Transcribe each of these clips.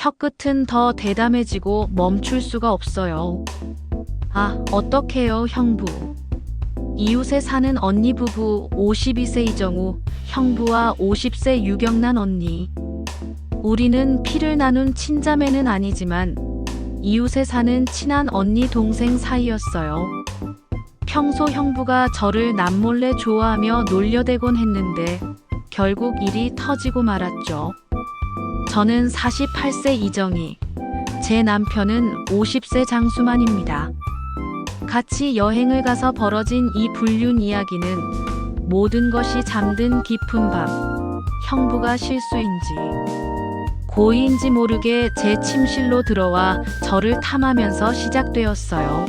혀끝은 더 대담해지고 멈출 수가 없어요. 아, 어떡해요, 형부. 이웃에 사는 언니 부부 52세 이정우, 형부와 50세 유경란 언니. 우리는 피를 나눈 친자매는 아니지만 이웃에 사는 친한 언니 동생 사이였어요. 평소 형부가 저를 남몰래 좋아하며 놀려대곤 했는데 결국 일이 터지고 말았죠. 저는 48세 이정희, 제 남편은 50세 장수만입니다. 같이 여행을 가서 벌어진 이 불륜 이야기는 모든 것이 잠든 깊은 밤, 형부가 실수인지 고의인지 모르게 제 침실로 들어와 저를 탐하면서 시작되었어요.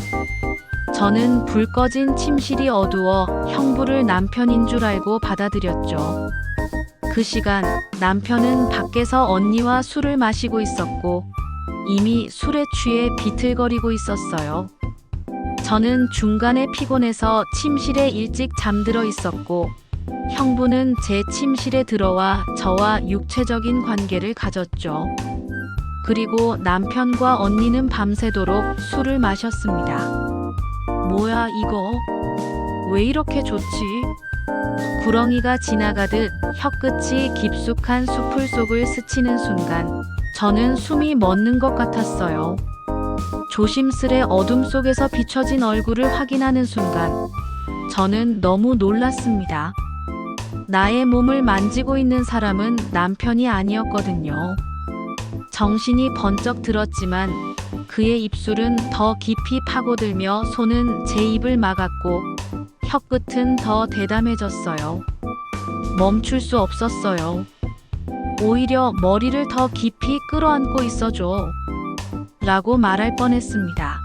저는 불 꺼진 침실이 어두워 형부를 남편인 줄 알고 받아들였죠. 그 시간 남편은 밖에서 언니와 술을 마시고 있었고 이미 술에 취해 비틀거리고 있었어요. 저는 중간에 피곤해서 침실에 일찍 잠들어 있었고 형부는 제 침실에 들어와 저와 육체적인 관계를 가졌죠. 그리고 남편과 언니는 밤새도록 술을 마셨습니다. 뭐야 이거? 왜 이렇게 좋지? 구렁이가 지나가듯 혀끝이 깊숙한 수풀 속을 스치는 순간 저는 숨이 멎는 것 같았어요. 조심스레 어둠 속에서 비춰진 얼굴을 확인하는 순간 저는 너무 놀랐습니다. 나의 몸을 만지고 있는 사람은 남편이 아니었거든요. 정신이 번쩍 들었지만 그의 입술은 더 깊이 파고들며 손은 제 입을 막았고 혀끝은 더 대담해졌어요. 멈출 수 없었어요. 오히려 머리를 더 깊이 끌어안고 있어줘 라고 말할 뻔했습니다.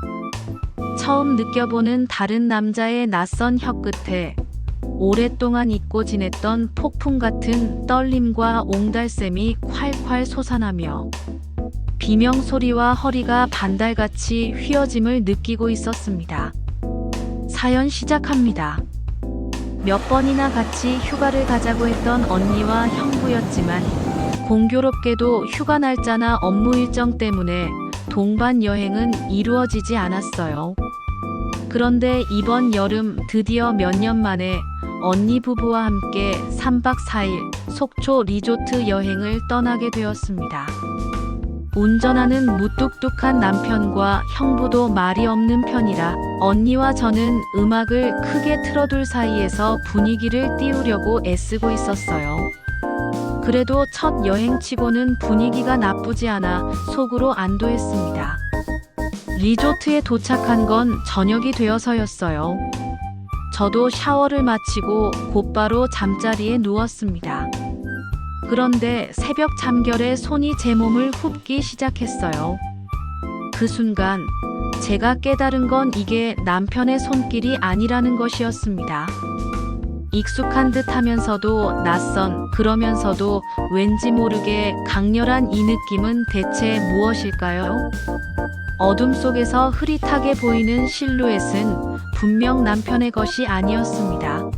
처음 느껴보는 다른 남자의 낯선 혀끝에 오랫동안 잊고 지냈던 폭풍 같은 떨림과 옹달샘이 콸콸 솟아나며 비명소리와 허리가 반달같이 휘어짐을 느끼고 있었습니다. 사연 시작합니다. 몇 번이나 같이 휴가를 가자고 했던 언니와 형부였지만 공교롭게도 휴가 날짜나 업무 일정 때문에 동반 여행은 이루어지지 않았어요. 그런데 이번 여름 드디어 몇 년 만에 언니 부부와 함께 3박 4일 속초 리조트 여행을 떠나게 되었습니다. 운전하는 무뚝뚝한 남편과 형부도 말이 없는 편이라 언니와 저는 음악을 크게 틀어둘 사이에서 분위기를 띄우려고 애쓰고 있었어요. 그래도 첫 여행치고는 분위기가 나쁘지 않아 속으로 안도했습니다. 리조트에 도착한 건 저녁이 되어서였어요. 저도 샤워를 마치고 곧바로 잠자리에 누웠습니다. 그런데 새벽 잠결에 손이 제 몸을 훑기 시작했어요. 그 순간 제가 깨달은 건 이게 남편의 손길이 아니라는 것이었습니다. 익숙한 듯 하면서도 낯선, 그러면서도 왠지 모르게 강렬한 이 느낌은 대체 무엇일까요? 어둠 속에서 흐릿하게 보이는 실루엣은 분명 남편의 것이 아니었습니다.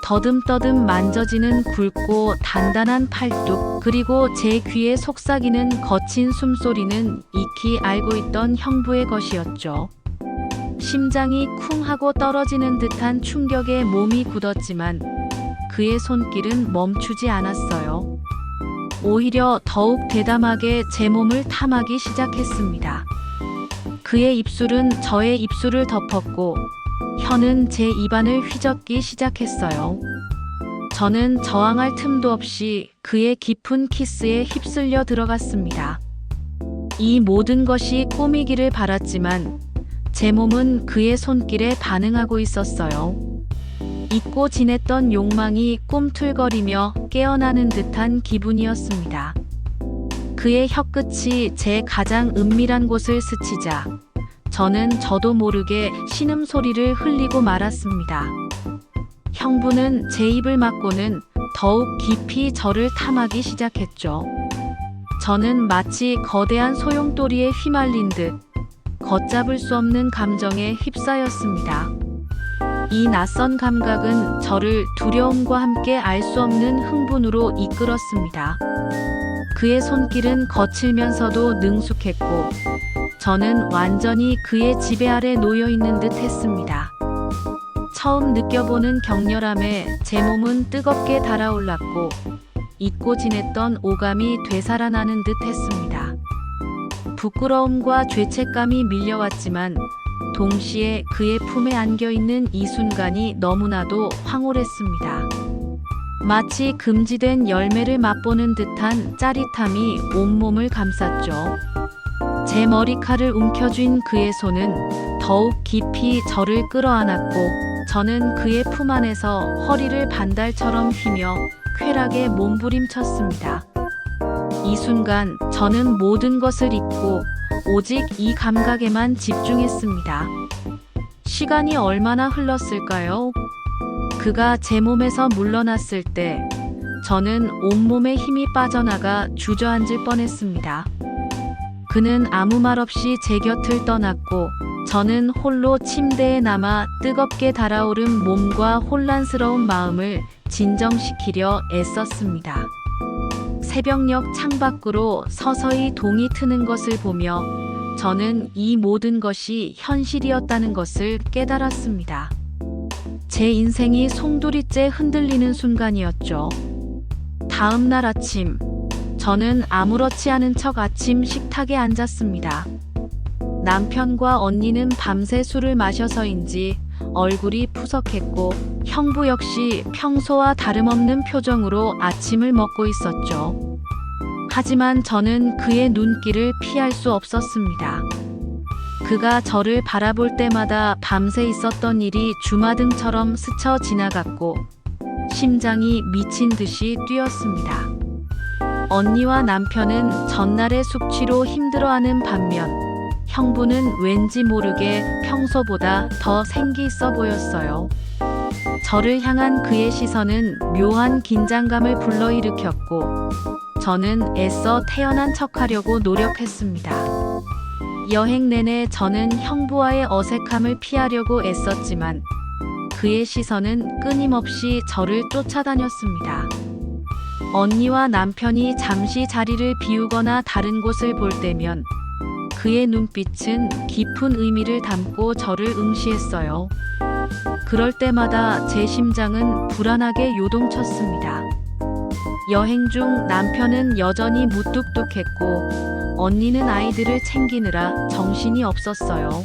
더듬더듬 만져지는 굵고 단단한 팔뚝, 그리고 제 귀에 속삭이는 거친 숨소리는 익히 알고 있던 형부의 것이었죠. 심장이 쿵 하고 떨어지는 듯한 충격에 몸이 굳었지만 그의 손길은 멈추지 않았어요. 오히려 더욱 대담하게 제 몸을 탐하기 시작했습니다. 그의 입술은 저의 입술을 덮었고 혀는 제 입안을 휘젓기 시작했어요. 저는 저항할 틈도 없이 그의 깊은 키스에 휩쓸려 들어갔습니다. 이 모든 것이 꿈이기를 바랐지만 제 몸은 그의 손길에 반응하고 있었어요. 잊고 지냈던 욕망이 꿈틀거리며 깨어나는 듯한 기분이었습니다. 그의 혀끝이 제 가장 은밀한 곳을 스치자 저는 저도 모르게 신음소리를 흘리고 말았습니다. 형부는 제 입을 막고는 더욱 깊이 저를 탐하기 시작했죠. 저는 마치 거대한 소용돌이에 휘말린 듯 걷잡을 수 없는 감정에 휩싸였습니다. 이 낯선 감각은 저를 두려움과 함께 알 수 없는 흥분으로 이끌었습니다. 그의 손길은 거칠면서도 능숙했고 저는 완전히 그의 지배 아래 놓여 있는 듯 했습니다. 처음 느껴보는 격렬함에 제 몸은 뜨겁게 달아올랐고 잊고 지냈던 오감이 되살아나는 듯 했습니다. 부끄러움과 죄책감이 밀려왔지만 동시에 그의 품에 안겨있는 이 순간이 너무나도 황홀했습니다. 마치 금지된 열매를 맛보는 듯한 짜릿함이 온몸을 감쌌죠. 제 머리칼을 움켜쥔 그의 손은 더욱 깊이 저를 끌어안았고 저는 그의 품 안에서 허리를 반달처럼 휘며 쾌락에 몸부림쳤습니다. 이 순간 저는 모든 것을 잊고 오직 이 감각에만 집중했습니다. 시간이 얼마나 흘렀을까요? 그가 제 몸에서 물러났을 때 저는 온몸에 힘이 빠져나가 주저앉을 뻔했습니다. 그는 아무 말 없이 제 곁을 떠났고 저는 홀로 침대에 남아 뜨겁게 달아오른 몸과 혼란스러운 마음을 진정시키려 애썼습니다. 새벽녘 창밖으로 서서히 동이 트는 것을 보며 저는 이 모든 것이 현실이었다는 것을 깨달았습니다. 제 인생이 송두리째 흔들리는 순간이었죠. 다음 날 아침, 저는 아무렇지 않은 척 아침 식탁에 앉았습니다. 남편과 언니는 밤새 술을 마셔서인지 얼굴이 푸석했고 형부 역시 평소와 다름없는 표정으로 아침을 먹고 있었죠. 하지만 저는 그의 눈길을 피할 수 없었습니다. 그가 저를 바라볼 때마다 밤새 있었던 일이 주마등처럼 스쳐 지나갔고 심장이 미친 듯이 뛰었습니다. 언니와 남편은 전날의 숙취로 힘들어하는 반면 형부는 왠지 모르게 평소보다 더 생기 있어 보였어요. 저를 향한 그의 시선은 묘한 긴장감을 불러일으켰고 저는 애써 태연한 척하려고 노력했습니다. 여행 내내 저는 형부와의 어색함을 피하려고 애썼지만 그의 시선은 끊임없이 저를 쫓아다녔습니다. 언니와 남편이 잠시 자리를 비우거나 다른 곳을 볼 때면 그의 눈빛은 깊은 의미를 담고 저를 응시했어요. 그럴 때마다 제 심장은 불안하게 요동쳤습니다. 여행 중 남편은 여전히 무뚝뚝했고 언니는 아이들을 챙기느라 정신이 없었어요.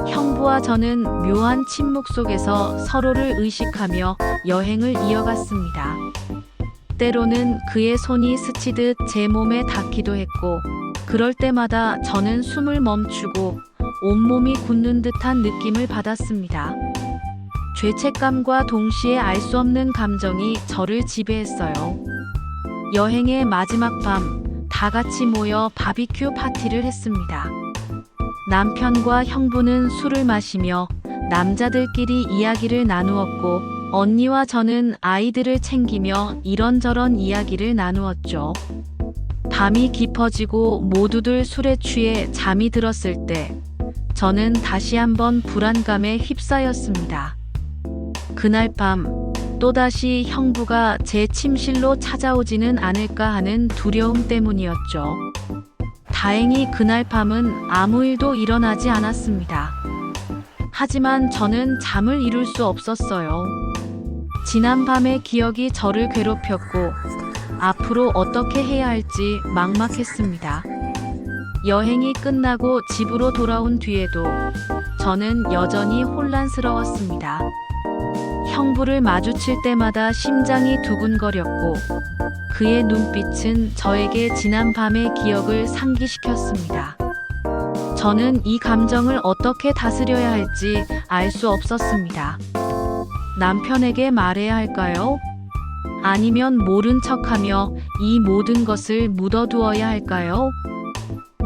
형부와 저는 묘한 침묵 속에서 서로를 의식하며 여행을 이어갔습니다. 때로는 그의 손이 스치듯 제 몸에 닿기도 했고 그럴 때마다 저는 숨을 멈추고 온몸이 굳는 듯한 느낌을 받았습니다. 죄책감과 동시에 알 수 없는 감정이 저를 지배했어요. 여행의 마지막 밤, 다 같이 모여 바비큐 파티를 했습니다. 남편과 형부는 술을 마시며 남자들끼리 이야기를 나누었고 언니와 저는 아이들을 챙기며 이런저런 이야기를 나누었죠. 밤이 깊어지고 모두들 술에 취해 잠이 들었을 때 저는 다시 한번 불안감에 휩싸였습니다. 그날 밤 또다시 형부가 제 침실로 찾아오지는 않을까 하는 두려움 때문이었죠. 다행히 그날 밤은 아무 일도 일어나지 않았습니다. 하지만 저는 잠을 이룰 수 없었어요. 지난 밤의 기억이 저를 괴롭혔고 앞으로 어떻게 해야 할지 막막했습니다. 여행이 끝나고 집으로 돌아온 뒤에도 저는 여전히 혼란스러웠습니다. 형부를 마주칠 때마다 심장이 두근거렸고 그의 눈빛은 저에게 지난 밤의 기억을 상기시켰습니다. 저는 이 감정을 어떻게 다스려야 할지 알 수 없었습니다. 남편에게 말해야 할까요? 아니면 모른 척하며 이 모든 것을 묻어두어야 할까요?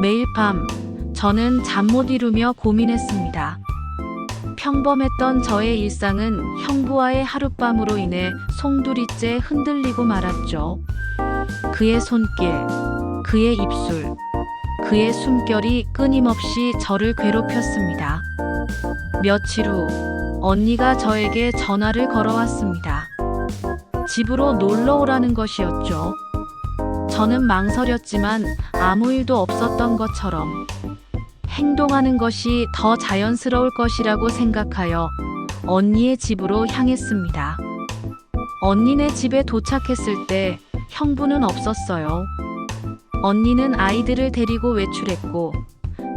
매일 밤 저는 잠 못 이루며 고민했습니다. 평범했던 저의 일상은 형부와의 하룻밤으로 인해 송두리째 흔들리고 말았죠. 그의 손길, 그의 입술, 그의 숨결이 끊임없이 저를 괴롭혔습니다. 며칠 후 언니가 저에게 전화를 걸어왔습니다. 집으로 놀러 오라는 것이었죠. 저는 망설였지만 아무 일도 없었던 것처럼 행동하는 것이 더 자연스러울 것이라고 생각하여 언니의 집으로 향했습니다. 언니네 집에 도착했을 때 형부는 없었어요. 언니는 아이들을 데리고 외출했고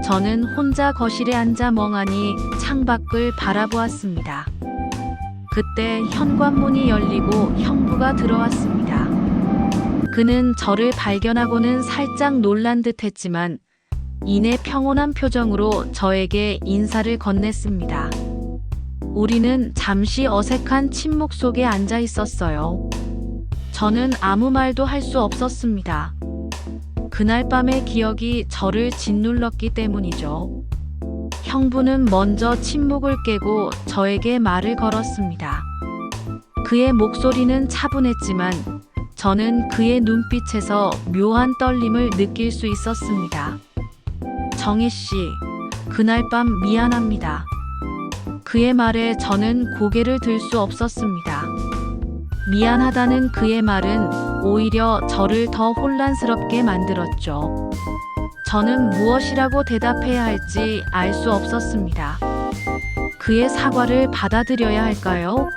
저는 혼자 거실에 앉아 멍하니 창밖을 바라보았습니다. 그때 현관문이 열리고 형부가 들어왔습니다. 그는 저를 발견하고는 살짝 놀란 듯 했지만 이내 평온한 표정으로 저에게 인사를 건넸습니다. 우리는 잠시 어색한 침묵 속에 앉아 있었어요. 저는 아무 말도 할 수 없었습니다. 그날 밤의 기억이 저를 짓눌렀기 때문이죠. 형부는 먼저 침묵을 깨고 저에게 말을 걸었습니다. 그의 목소리는 차분했지만 저는 그의 눈빛에서 묘한 떨림을 느낄 수 있었습니다. 정희 씨, 그날 밤 미안합니다. 그의 말에 저는 고개를 들 수 없었습니다. 미안하다는 그의 말은 오히려 저를 더 혼란스럽게 만들었죠. 저는 무엇이라고 대답해야 할지 알 수 없었습니다. 그의 사과를 받아들여야 할까요?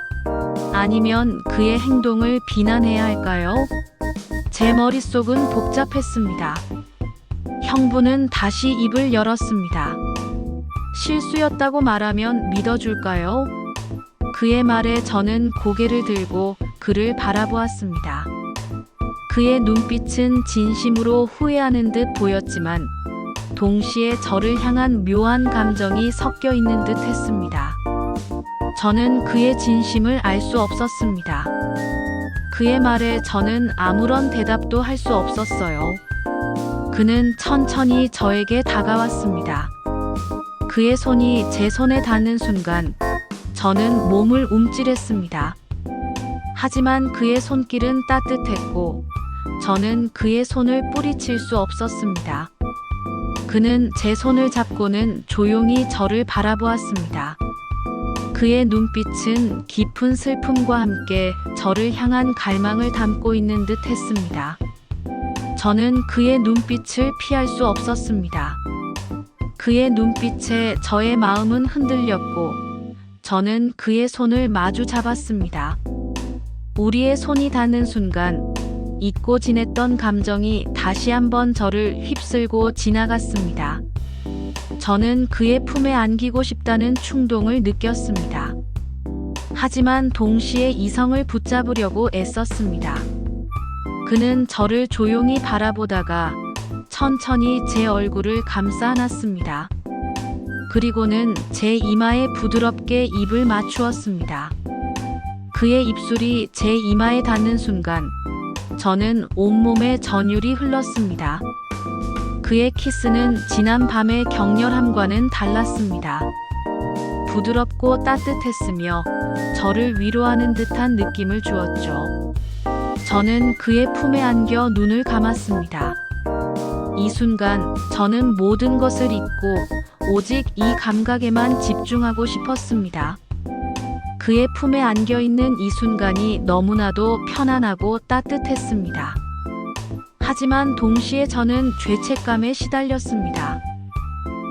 아니면 그의 행동을 비난해야 할까요? 제 머릿속은 복잡했습니다. 형부는 다시 입을 열었습니다. 실수였다고 말하면 믿어줄까요? 그의 말에 저는 고개를 들고 그를 바라보았습니다. 그의 눈빛은 진심으로 후회하는 듯 보였지만 동시에 저를 향한 묘한 감정이 섞여 있는 듯 했습니다. 저는 그의 진심을 알 수 없었습니다. 그의 말에 저는 아무런 대답도 할 수 없었어요. 그는 천천히 저에게 다가왔습니다. 그의 손이 제 손에 닿는 순간 저는 몸을 움찔했습니다. 하지만 그의 손길은 따뜻했고 저는 그의 손을 뿌리칠 수 없었습니다. 그는 제 손을 잡고는 조용히 저를 바라보았습니다. 그의 눈빛은 깊은 슬픔과 함께 저를 향한 갈망을 담고 있는 듯 했습니다. 저는 그의 눈빛을 피할 수 없었습니다. 그의 눈빛에 저의 마음은 흔들렸고 저는 그의 손을 마주 잡았습니다. 우리의 손이 닿는 순간 잊고 지냈던 감정이 다시 한번 저를 휩쓸고 지나갔습니다. 저는 그의 품에 안기고 싶다는 충동을 느꼈습니다. 하지만 동시에 이성을 붙잡으려고 애썼습니다. 그는 저를 조용히 바라보다가 천천히 제 얼굴을 감싸 안았습니다. 그리고는 제 이마에 부드럽게 입을 맞추었습니다. 그의 입술이 제 이마에 닿는 순간 저는 온몸에 전율이 흘렀습니다. 그의 키스는 지난 밤의 격렬함과는 달랐습니다. 부드럽고 따뜻했으며 저를 위로하는 듯한 느낌을 주었죠. 저는 그의 품에 안겨 눈을 감았습니다. 이 순간 저는 모든 것을 잊고 오직 이 감각에만 집중하고 싶었습니다. 그의 품에 안겨 있는 이 순간이 너무나도 편안하고 따뜻했습니다. 하지만 동시에 저는 죄책감에 시달렸습니다.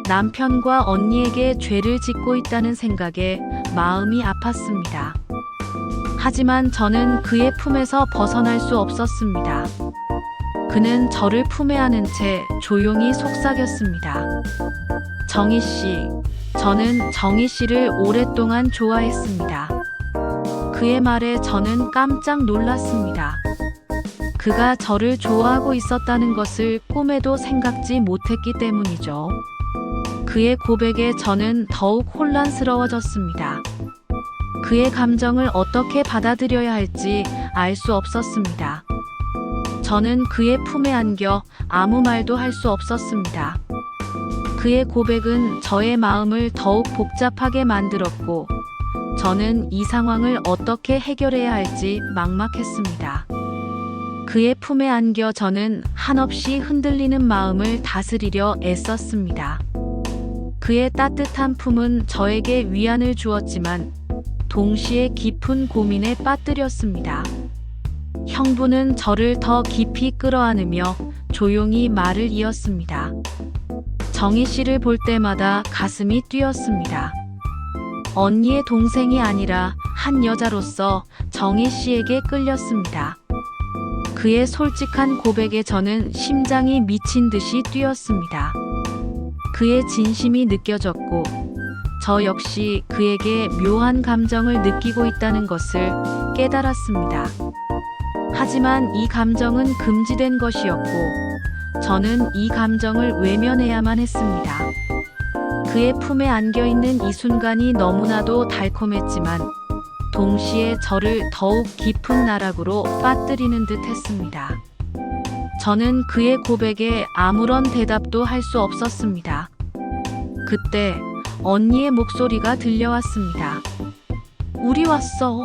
남편과 언니에게 죄를 짓고 있다는 생각에 마음이 아팠습니다. 하지만 저는 그의 품에서 벗어날 수 없었습니다. 그는 저를 품에 안은 채 조용히 속삭였습니다. 정희 씨, 저는 정희 씨를 오랫동안 좋아했습니다. 그의 말에 저는 깜짝 놀랐습니다. 그가 저를 좋아하고 있었다는 것을 꿈에도 생각지 못했기 때문이죠. 그의 고백에 저는 더욱 혼란스러워졌습니다. 그의 감정을 어떻게 받아들여야 할지 알 수 없었습니다. 저는 그의 품에 안겨 아무 말도 할 수 없었습니다. 그의 고백은 저의 마음을 더욱 복잡하게 만들었고, 저는 이 상황을 어떻게 해결해야 할지 막막했습니다. 그의 품에 안겨 저는 한없이 흔들리는 마음을 다스리려 애썼습니다. 그의 따뜻한 품은 저에게 위안을 주었지만 동시에 깊은 고민에 빠뜨렸습니다. 형부는 저를 더 깊이 끌어안으며 조용히 말을 이었습니다. 정희 씨를 볼 때마다 가슴이 뛰었습니다. 언니의 동생이 아니라 한 여자로서 정희 씨에게 끌렸습니다. 그의 솔직한 고백에 저는 심장이 미친 듯이 뛰었습니다. 그의 진심이 느껴졌고 저 역시 그에게 묘한 감정을 느끼고 있다는 것을 깨달았습니다. 하지만 이 감정은 금지된 것이었고 저는 이 감정을 외면해야만 했습니다. 그의 품에 안겨있는 이 순간이 너무나도 달콤했지만 동시에 저를 더욱 깊은 나락으로 빠뜨리는 듯 했습니다. 저는 그의 고백에 아무런 대답도 할 수 없었습니다. 그때 언니의 목소리가 들려왔습니다. 우리 왔어.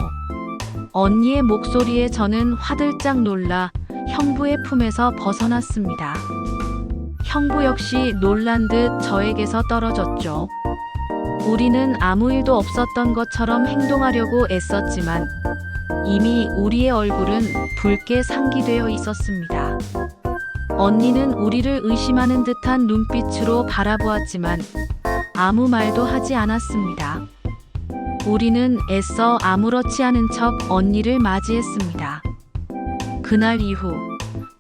언니의 목소리에 저는 화들짝 놀라 형부의 품에서 벗어났습니다. 형부 역시 놀란 듯 저에게서 떨어졌죠. 우리는 아무 일도 없었던 것처럼 행동하려고 애썼지만 이미 우리의 얼굴은 붉게 상기되어 있었습니다. 언니는 우리를 의심하는 듯한 눈빛으로 바라보았지만 아무 말도 하지 않았습니다. 우리는 애써 아무렇지 않은 척 언니를 맞이했습니다. 그날 이후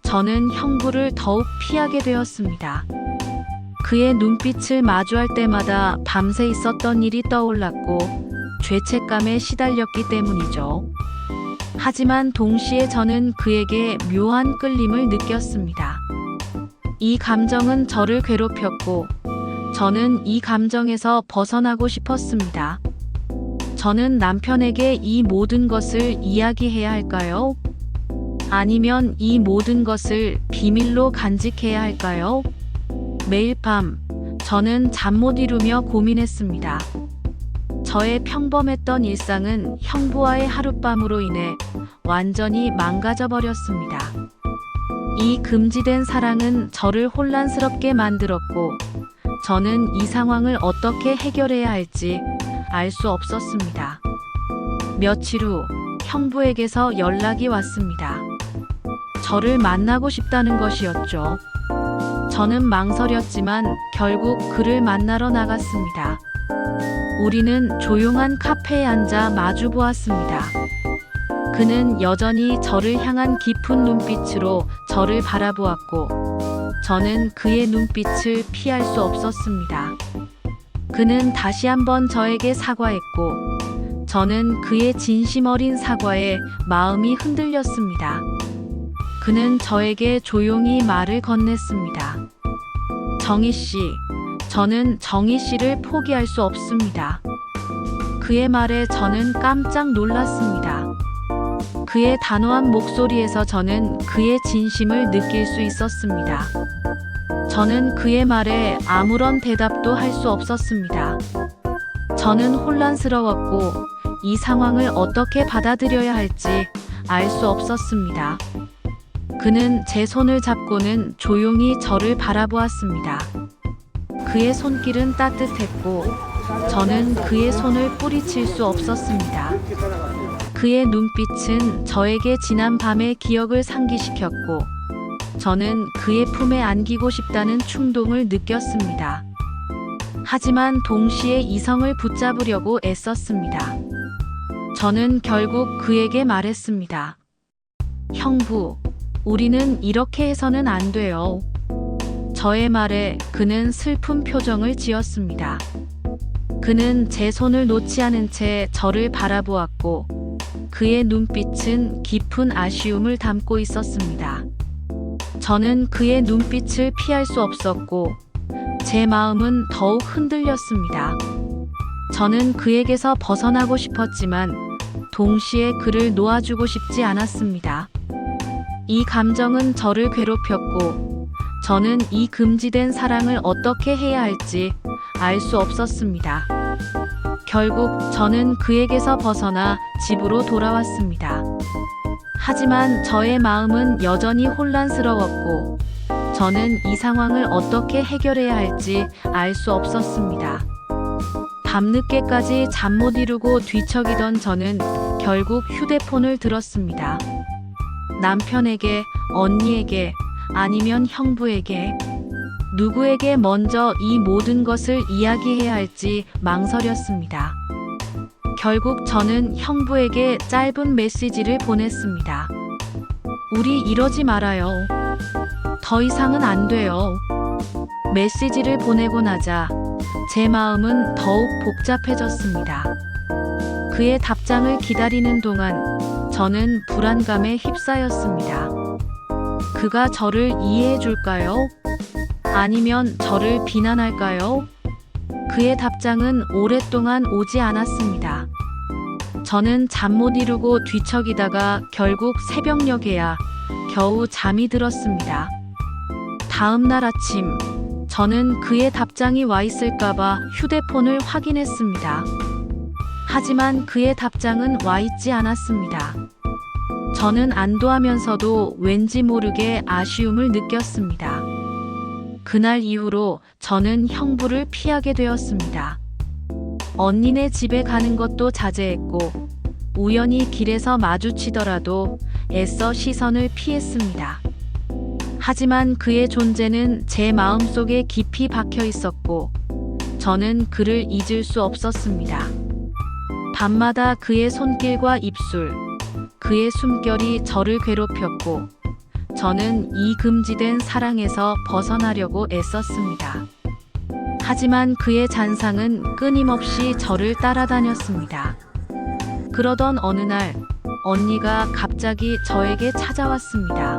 저는 형부를 더욱 피하게 되었습니다. 그의 눈빛을 마주할 때마다 밤새 있었던 일이 떠올랐고 죄책감에 시달렸기 때문이죠. 하지만 동시에 저는 그에게 묘한 끌림을 느꼈습니다. 이 감정은 저를 괴롭혔고 저는 이 감정에서 벗어나고 싶었습니다. 저는 남편에게 이 모든 것을 이야기해야 할까요? 아니면 이 모든 것을 비밀로 간직해야 할까요? 매일 밤 저는 잠 못 이루며 고민했습니다. 저의 평범했던 일상은 형부와의 하룻밤으로 인해 완전히 망가져 버렸습니다. 이 금지된 사랑은 저를 혼란스럽게 만들었고 저는 이 상황을 어떻게 해결해야 할지 알 수 없었습니다. 며칠 후 형부에게서 연락이 왔습니다. 저를 만나고 싶다는 것이었죠. 저는 망설였지만 결국 그를 만나러 나갔습니다. 우리는 조용한 카페에 앉아 마주 보았습니다. 그는 여전히 저를 향한 깊은 눈빛으로 저를 바라보았고 저는 그의 눈빛을 피할 수 없었습니다. 그는 다시 한번 저에게 사과했고 저는 그의 진심 어린 사과에 마음이 흔들렸습니다. 그는 저에게 조용히 말을 건넸습니다. 정희 씨, 저는 정희 씨를 포기할 수 없습니다. 그의 말에 저는 깜짝 놀랐습니다. 그의 단호한 목소리에서 저는 그의 진심을 느낄 수 있었습니다. 저는 그의 말에 아무런 대답도 할 수 없었습니다. 저는 혼란스러웠고 이 상황을 어떻게 받아들여야 할지 알 수 없었습니다. 그는 제 손을 잡고는 조용히 저를 바라보았습니다. 그의 손길은 따뜻했고 저는 그의 손을 뿌리칠 수 없었습니다. 그의 눈빛은 저에게 지난 밤의 기억을 상기시켰고 저는 그의 품에 안기고 싶다는 충동을 느꼈습니다. 하지만 동시에 이성을 붙잡으려고 애썼습니다. 저는 결국 그에게 말했습니다. 형부, 우리는 이렇게 해서는 안 돼요. 저의 말에 그는 슬픈 표정을 지었습니다. 그는 제 손을 놓지 않은 채 저를 바라보았고 그의 눈빛은 깊은 아쉬움을 담고 있었습니다. 저는 그의 눈빛을 피할 수 없었고 제 마음은 더욱 흔들렸습니다. 저는 그에게서 벗어나고 싶었지만 동시에 그를 놓아주고 싶지 않았습니다. 이 감정은 저를 괴롭혔고 저는 이 금지된 사랑을 어떻게 해야 할지 알 수 없었습니다. 결국 저는 그에게서 벗어나 집으로 돌아왔습니다. 하지만 저의 마음은 여전히 혼란스러웠고 저는 이 상황을 어떻게 해결해야 할지 알 수 없었습니다. 밤늦게까지 잠 못 이루고 뒤척이던 저는 결국 휴대폰을 들었습니다. 남편에게, 언니에게, 아니면 형부에게, 누구에게 먼저 이 모든 것을 이야기해야 할지 망설였습니다. 결국 저는 형부에게 짧은 메시지를 보냈습니다. 우리 이러지 말아요. 더 이상은 안 돼요. 메시지를 보내고 나자 제 마음은 더욱 복잡해졌습니다. 그의 답장을 기다리는 동안 저는 불안감에 휩싸였습니다. 그가 저를 이해해 줄까요? 아니면 저를 비난할까요? 그의 답장은 오랫동안 오지 않았습니다. 저는 잠 못 이루고 뒤척이다가 결국 새벽녘에야 겨우 잠이 들었습니다. 다음 날 아침, 저는 그의 답장이 와 있을까봐 휴대폰을 확인했습니다. 하지만 그의 답장은 와 있지 않았습니다. 저는 안도하면서도 왠지 모르게 아쉬움을 느꼈습니다. 그날 이후로 저는 형부를 피하게 되었습니다. 언니네 집에 가는 것도 자제했고, 우연히 길에서 마주치더라도 애써 시선을 피했습니다. 하지만 그의 존재는 제 마음속에 깊이 박혀 있었고, 저는 그를 잊을 수 없었습니다. 밤마다 그의 손길과 입술, 그의 숨결이 저를 괴롭혔고, 저는 이 금지된 사랑에서 벗어나려고 애썼습니다. 하지만 그의 잔상은 끊임없이 저를 따라다녔습니다. 그러던 어느 날, 언니가 갑자기 저에게 찾아왔습니다.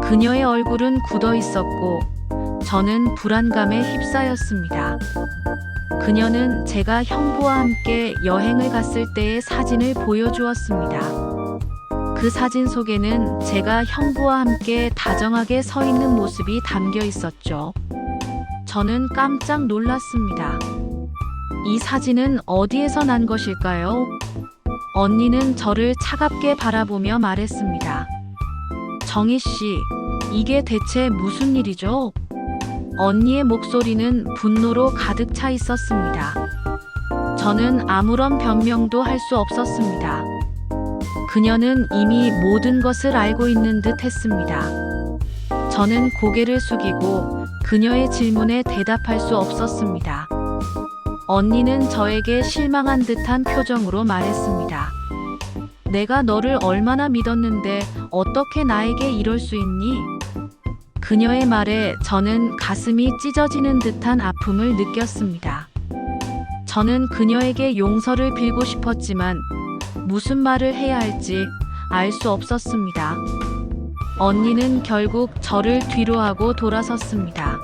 그녀의 얼굴은 굳어 있었고, 저는 불안감에 휩싸였습니다. 그녀는 제가 형부와 함께 여행을 갔을 때의 사진을 보여주었습니다. 그 사진 속에는 제가 형부와 함께 다정하게 서 있는 모습이 담겨 있었죠. 저는 깜짝 놀랐습니다. 이 사진은 어디에서 난 것일까요? 언니는 저를 차갑게 바라보며 말했습니다. 정희 씨, 이게 대체 무슨 일이죠? 언니의 목소리는 분노로 가득 차 있었습니다. 저는 아무런 변명도 할 수 없었습니다. 그녀는 이미 모든 것을 알고 있는 듯 했습니다. 저는 고개를 숙이고 그녀의 질문에 대답할 수 없었습니다. 언니는 저에게 실망한 듯한 표정으로 말했습니다. 내가 너를 얼마나 믿었는데 어떻게 나에게 이럴 수 있니? 그녀의 말에 저는 가슴이 찢어지는 듯한 아픔을 느꼈습니다. 저는 그녀에게 용서를 빌고 싶었지만 무슨 말을 해야 할지 알 수 없었습니다. 언니는 결국 저를 뒤로하고 돌아섰습니다.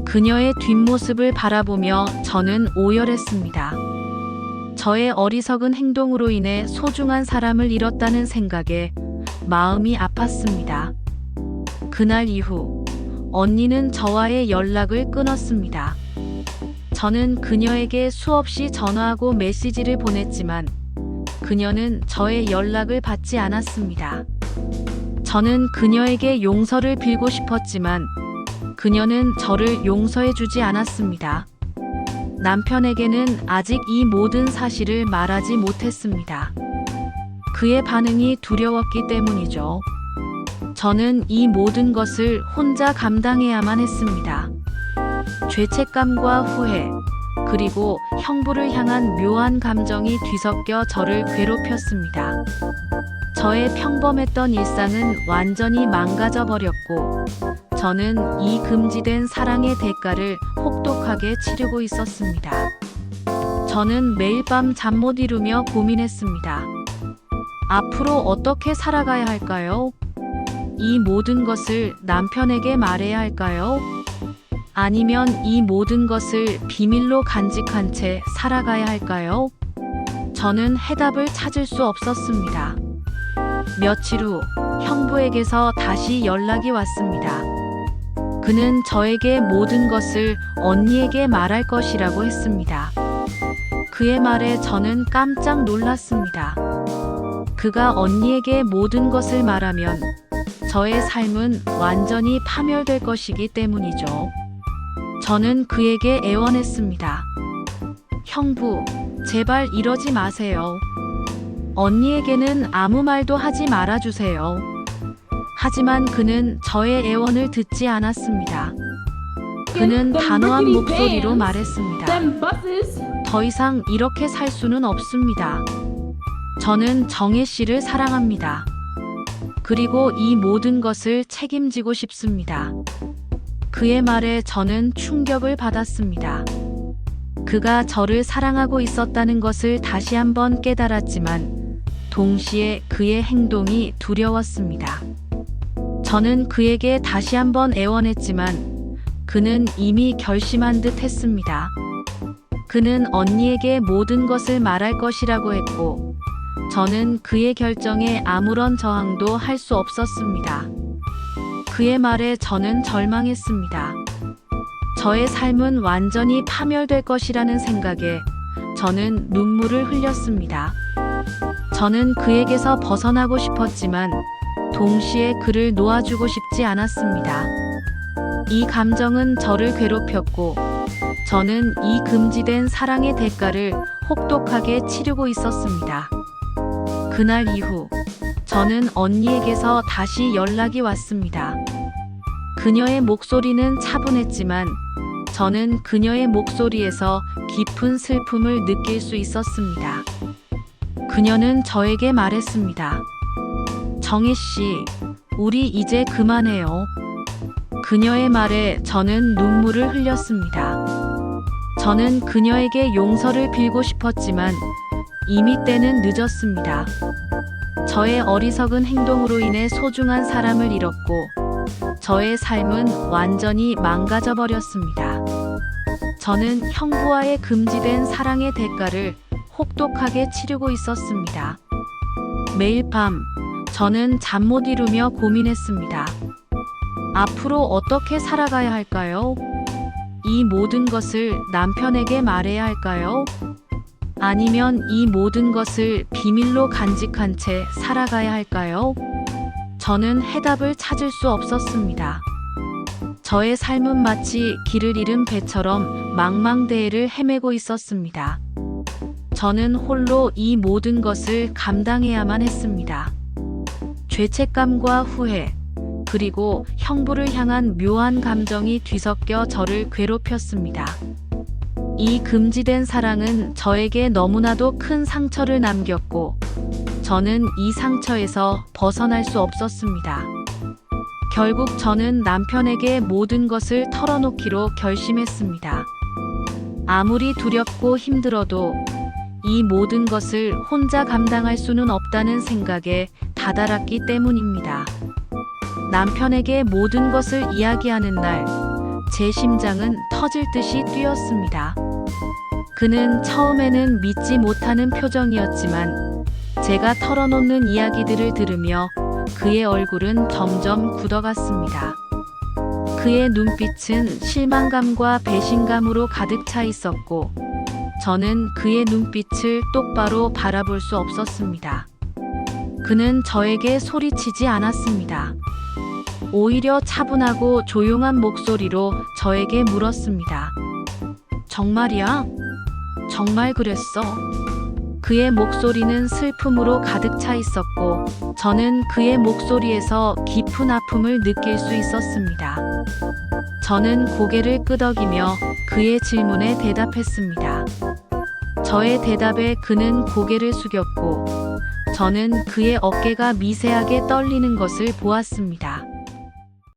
그녀의 뒷모습을 바라보며 저는 오열했습니다. 저의 어리석은 행동으로 인해 소중한 사람을 잃었다는 생각에 마음이 아팠습니다. 그날 이후 언니는 저와의 연락을 끊었습니다. 저는 그녀에게 수없이 전화하고 메시지를 보냈지만 그녀는 저의 연락을 받지 않았습니다. 저는 그녀에게 용서를 빌고 싶었지만 그녀는 저를 용서해주지 않았습니다. 남편에게는 아직 이 모든 사실을 말하지 못했습니다. 그의 반응이 두려웠기 때문이죠. 저는 이 모든 것을 혼자 감당해야만 했습니다. 죄책감과 후회, 그리고 형부를 향한 묘한 감정이 뒤섞여 저를 괴롭혔습니다. 저의 평범했던 일상은 완전히 망가져 버렸고, 저는 이 금지된 사랑의 대가를 혹독하게 치르고 있었습니다. 저는 매일 밤 잠 못 이루며 고민했습니다. 앞으로 어떻게 살아가야 할까요? 이 모든 것을 남편에게 말해야 할까요? 아니면 이 모든 것을 비밀로 간직한 채 살아가야 할까요? 저는 해답을 찾을 수 없었습니다. 며칠 후 형부에게서 다시 연락이 왔습니다. 그는 저에게 모든 것을 언니에게 말할 것이라고 했습니다. 그의 말에 저는 깜짝 놀랐습니다. 그가 언니에게 모든 것을 말하면 저의 삶은 완전히 파멸될 것이기 때문이죠. 저는 그에게 애원했습니다. 형부, 제발 이러지 마세요. 언니에게는 아무 말도 하지 말아주세요. 하지만 그는 저의 애원을 듣지 않았습니다. 그는 단호한 목소리로 말했습니다. 더 이상 이렇게 살 수는 없습니다. 저는 정혜 씨를 사랑합니다. 그리고 이 모든 것을 책임지고 싶습니다. 그의 말에 저는 충격을 받았습니다. 그가 저를 사랑하고 있었다는 것을 다시 한번 깨달았지만 동시에 그의 행동이 두려웠습니다. 저는 그에게 다시 한번 애원했지만 그는 이미 결심한 듯 했습니다. 그는 언니에게 모든 것을 말할 것이라고 했고 저는 그의 결정에 아무런 저항도 할 수 없었습니다. 그의 말에 저는 절망했습니다. 저의 삶은 완전히 파멸될 것이라는 생각에 저는 눈물을 흘렸습니다. 저는 그에게서 벗어나고 싶었지만 동시에 그를 놓아주고 싶지 않았습니다. 이 감정은 저를 괴롭혔고 저는 이 금지된 사랑의 대가를 혹독하게 치르고 있었습니다. 그날 이후 저는 언니에게서 다시 연락이 왔습니다. 그녀의 목소리는 차분했지만 저는 그녀의 목소리에서 깊은 슬픔을 느낄 수 있었습니다. 그녀는 저에게 말했습니다. 정혜 씨, 우리 이제 그만해요. 그녀의 말에 저는 눈물을 흘렸습니다. 저는 그녀에게 용서를 빌고 싶었지만 이미 때는 늦었습니다. 저의 어리석은 행동으로 인해 소중한 사람을 잃었고 저의 삶은 완전히 망가져 버렸습니다. 저는 형부와의 금지된 사랑의 대가를 혹독하게 치르고 있었습니다. 매일 밤 저는 잠 못 이루며 고민했습니다. 앞으로 어떻게 살아가야 할까요? 이 모든 것을 남편에게 말해야 할까요? 아니면 이 모든 것을 비밀로 간직한 채 살아가야 할까요? 저는 해답을 찾을 수 없었습니다. 저의 삶은 마치 길을 잃은 배처럼 망망대해를 헤매고 있었습니다. 저는 홀로 이 모든 것을 감당해야만 했습니다. 죄책감과 후회, 그리고 형부를 향한 묘한 감정이 뒤섞여 저를 괴롭혔습니다. 이 금지된 사랑은 저에게 너무나도 큰 상처를 남겼고 저는 이 상처에서 벗어날 수 없었습니다. 결국 저는 남편에게 모든 것을 털어놓기로 결심했습니다. 아무리 두렵고 힘들어도 이 모든 것을 혼자 감당할 수는 없다는 생각에 다다랐기 때문입니다. 남편에게 모든 것을 이야기하는 날, 제 심장은 터질 듯이 뛰었습니다. 그는 처음에는 믿지 못하는 표정이었지만 제가 털어놓는 이야기들을 들으며 그의 얼굴은 점점 굳어갔습니다. 그의 눈빛은 실망감과 배신감으로 가득 차 있었고 저는 그의 눈빛을 똑바로 바라볼 수 없었습니다. 그는 저에게 소리치지 않았습니다. 오히려 차분하고 조용한 목소리로 저에게 물었습니다. 정말이야? 정말 그랬어? 그의 목소리는 슬픔으로 가득 차 있었고 저는 그의 목소리에서 깊은 아픔을 느낄 수 있었습니다. 저는 고개를 끄덕이며 그의 질문에 대답했습니다. 저의 대답에 그는 고개를 숙였고 저는 그의 어깨가 미세하게 떨리는 것을 보았습니다.